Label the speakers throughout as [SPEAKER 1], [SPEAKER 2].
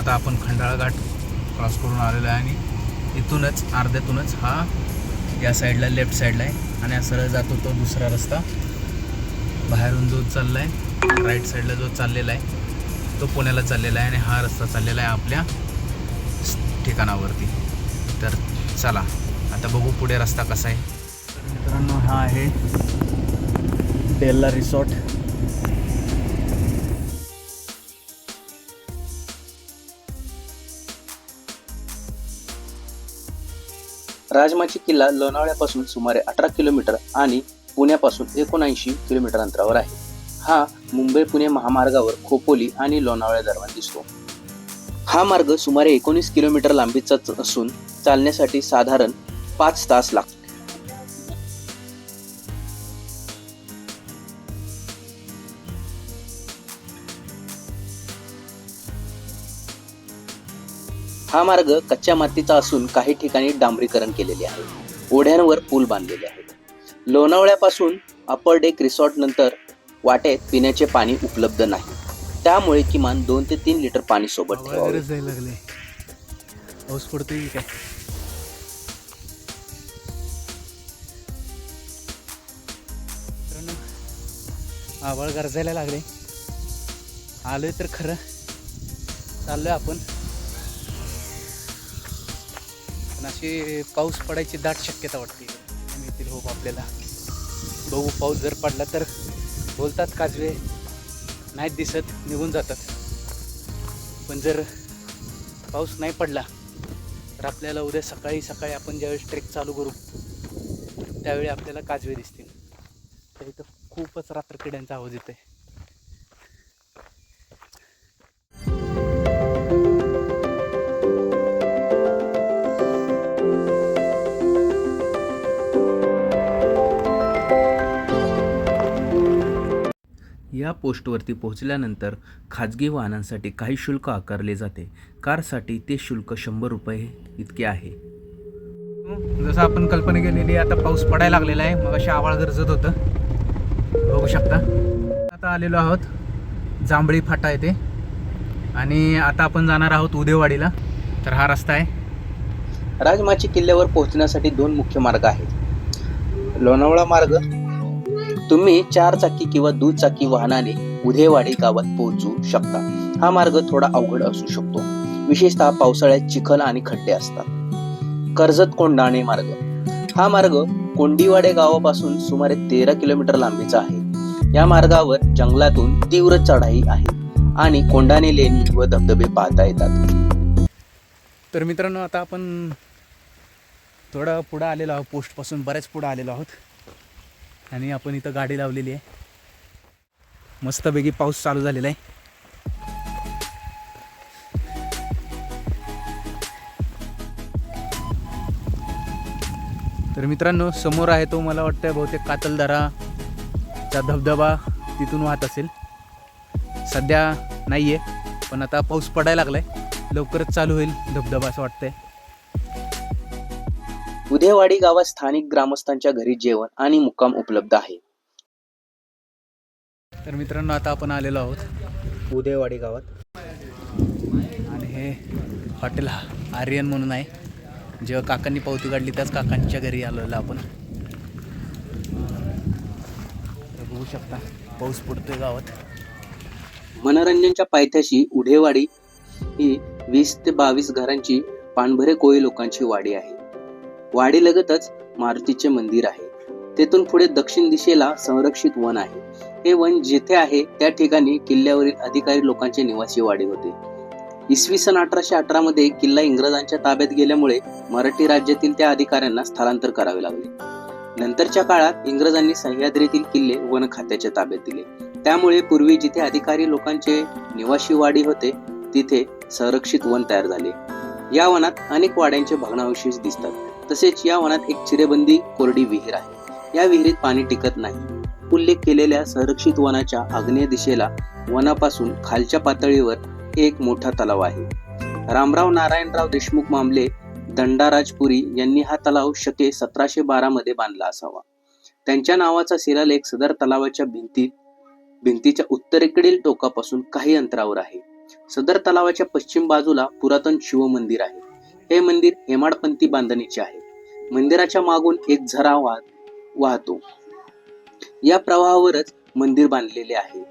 [SPEAKER 1] आता आपण खंडाळा घाट क्रॉस करून आलेलो आहे आणि इथूनच अर्ध्यातूनच हा या साईडला लेफ्ट साईडला आहे आणि सरळ जातो तो दुसरा रस्ता बाहेरून जो चालला आहे राईट साईडला जो चाललेला आहे तो पुण्याला चाललेला आहे आणि हा रस्ता चाललेला आहे आपल्या ठिकाणावरती. तर चला आता बघू पुढे रस्ता कसा आहे. मित्रांनो हा आहे डेल्ला रिसॉर्ट.
[SPEAKER 2] राजमाची किल्ला लोणावळ्यापासून सुमारे 18 किलोमीटर आणि पुण्यापासून 79 किलोमीटर अंतरावर आहे. हा मुंबई पुणे महामार्गावर खोपोली आणि लोणावळ्या दरम्यान दिसतो. हा मार्ग सुमारे 19 किलोमीटर लांबीचा असून चालण्यासाठी साधारण 5 तास लागतात. हा मार्ग कच्च्या मातीचा असून काही ठिकाणी डांबरीकरण केलेले आहे. ओढ्यांवर पूल बांधलेले आहेत. लोणावळ्यापासून अप्पर डेक रिसॉर्ट नंतर वाटेत पिण्याचे पाणी उपलब्ध नाही. त्यामुळे किमान 2 ते 3 लिटर पाणी सोबत ठेवावे.
[SPEAKER 1] पाऊस पडतोय काय? आभाळ गरजायला लागले. आलोय तर खरं चाललोय आपण, पण अशी पाऊस पडायची दाट शक्यता वाटते. येतील होप आपल्याला. बघू पाऊस जर पडला तर बोलतात काजवे नाहीत दिसत निघून जातात, पण जर पाऊस नाही पडला तर आपल्याला उद्या सकाळी सकाळी आपण ज्यावेळेस ट्रेक चालू करू त्यावेळी आपल्याला काजवे दिसतील. तर इथं खूपच रात्रकिड्यांचा आवाज येतोय.
[SPEAKER 3] या पोस्टवरती पोहोचल्यानंतर खाजगी वाहनांसाठी काही शुल्क आकारले जाते. कारसाठी ते शुल्क 100 रुपये इतके आहे.
[SPEAKER 1] जसं आपण कल्पना केलेली आता पाऊस पडायला लागलेला आहे. मग अशी आवाळ गरजत होतं, बघू शकता. आता आलेलो आहोत जांभळी फाटा येथे आणि आता आपण जाणार आहोत उदेवाडीला. तर हा रस्ता आहे.
[SPEAKER 2] राजमाची किल्ल्यावर पोहोचण्यासाठी 2 मुख्य मार्ग आहेत. लोणावळा मार्ग तुम्ही 4 चाकी किंवा दुचाकी वाहनाने उदेवाडी गावात पोहोचू शकता. हा मार्ग थोडा अवघड असू शकतो, विशेषतः पावसाळ्यात चिखल आणि खड्डे असतात. कर्जत कोंढाणे मार्ग हा मार्ग कोंडिवाडे गावापासून सुमारे 13 किलोमीटर लांबीचा आहे. या मार्गावर जंगलातून तीव्र चढाई आहे आणि कोंढाणे लेणी व धबधबे पाहता येतात.
[SPEAKER 1] तर मित्रांनो आता आपण थोडं पुढं आलेलो आहोत. पोस्टपासून बऱ्याच पुढं आलेलो आहोत आणि आपण इथं गाडी लावलेली आहे. मस्तपैकी पाऊस चालू झालेला आहे. तर मित्रांनो समोर आहे तो मला वाटतं बहुतेक कातलदराचा धबधबा तिथून वाहत असेल. सध्या नाही आहे, पण आता पाऊस पडायला लागलाय, लवकरच चालू होईल धबधबा असं वाटतंय.
[SPEAKER 2] उदेवाडी गावात स्थानिक ग्रामस्थांच्या घरी जेवण आणि मुक्काम उपलब्ध आहे.
[SPEAKER 1] तर मित्रांनो आता आपण आलेलो आहोत उदेवाडी गावात आणि हे हॉटेल आर्यन म्हणून आहे. जेव्हा काकांनी पावती काढली त्याच काकांच्या घरी आलेलो आपण. बघू शकता पाऊस पडतोय गावात.
[SPEAKER 2] मनोरंजनच्या पायथ्याशी उदेवाडी ही 20 ते 22 घरांची पानभरे कोळी लोकांची वाडी आहे. वाडीलगतच मारुतीचे मंदिर आहे. तेथून पुढे दक्षिण दिशेला संरक्षित वन आहे. हे वन जिथे आहे त्या ठिकाणी किल्ल्यावरील अधिकारी लोकांचे निवासी वाडे होते. इसवी सन 1818 मध्ये किल्ला इंग्रजांच्या ताब्यात गेल्यामुळे मराठी राज्यातील त्या अधिकाऱ्यांना स्थलांतर करावे लागले. नंतरच्या काळात इंग्रजांनी सह्याद्रीतील किल्ले वन खात्याच्या ताब्यात दिले. त्यामुळे पूर्वी जिथे अधिकारी लोकांचे निवासी वाडी होते तिथे संरक्षित वन तयार झाले. या वनात अनेक वाड्यांचे भग्नावशेष दिसतात. तसेच या वनात एक चिरेबंदी कोरडी विहीर आहे. या विहिरीत पाणी टिकत नाही. उल्लेख केलेल्या संरक्षित वनाच्या आग्नेय दिशेला वनापासून खालच्या पातळीवर एक मोठा तलाव आहे. रामराव नारायणराव देशमुख मामले दंडाराजपुरी यांनी हा तलाव शके 1712 मध्ये बांधला असावा. त्यांच्या नावाचा शिलालेख सदर तलावाच्या भिंतीच्या उत्तरेकडील टोकापासून काही अंतरावर आहे. सदर तलावाच्या पश्चिम बाजूला पुरातन शिव मंदिर आहे. हे मंदिर हेमाडपंथी बांधणीचे आहे. मंदिराच्या मागून एक झरा वाहतो. या प्रवाहावरच मंदिर बांधलेले आहे.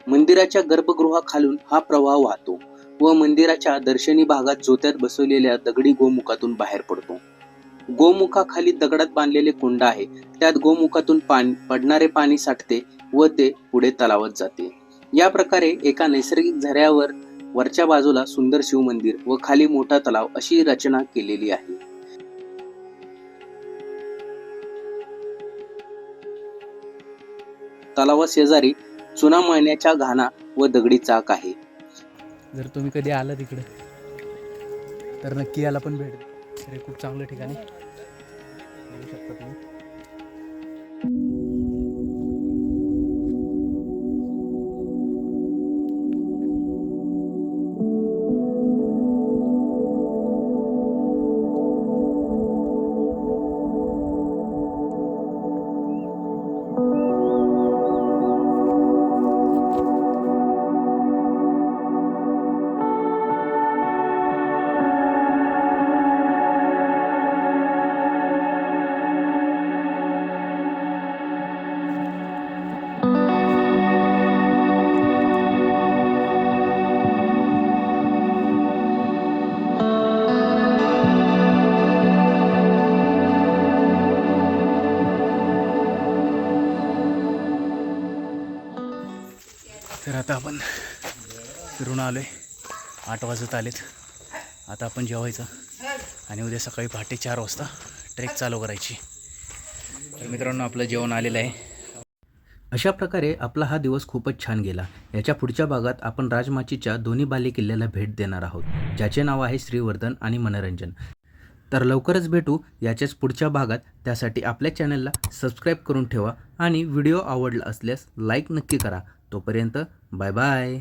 [SPEAKER 2] मंदिराच्या गर्भगृहाखालून हा प्रवाह वाहतो व मंदिराच्या दर्शनी भागात जोत्यात बसवलेल्या दगडी गोमुखातून बाहेर पडतो. गोमुखाखाली दगडात बांधलेले कुंड आहे. त्यात गोमुखातून पडणारे पाणी साठते व ते पुढे तलावात जाते. या प्रकारे एका नैसर्गिक झऱ्यावर वरच्या बाजूला सुंदर शिव मंदिर व खाली मोठा तलाव अशी रचना केलेली आहे. तलावा शेजारी चुना मळण्याच्या घाणा व दगडी चाक आहे.
[SPEAKER 1] जर तुम्ही कधी आला तिकडे तर नक्की याला पण भेट द्या. तर हे खूप चांगलं ठिकाणी बघू शकता तुम्ही. तर आता आपण फिरून आलो आहे. 8 वाजत आलेत. आता आपण जेवायचं आणि उद्या सकाळी पहाटे 4 वाजता ट्रेक चालू करायची. तर मित्रांनो, आपलं जेवण आलेलं आहे.
[SPEAKER 3] अशा प्रकारे आपला हा दिवस खूपच छान गेला. याच्या पुढच्या भागात आपण राजमाचीच्या दोन्ही बालेकिल्ल्याला भेट देणार आहोत, ज्याचे नाव आहे श्रीवर्धन आणि मनोरंजन. तर लवकरच भेटू याच्याच पुढच्या भागात. त्यासाठी आपल्या चॅनलला सबस्क्राईब करून ठेवा आणि व्हिडिओ आवडला असल्यास लाईक नक्की करा. तोपर्यंत बाय बाय.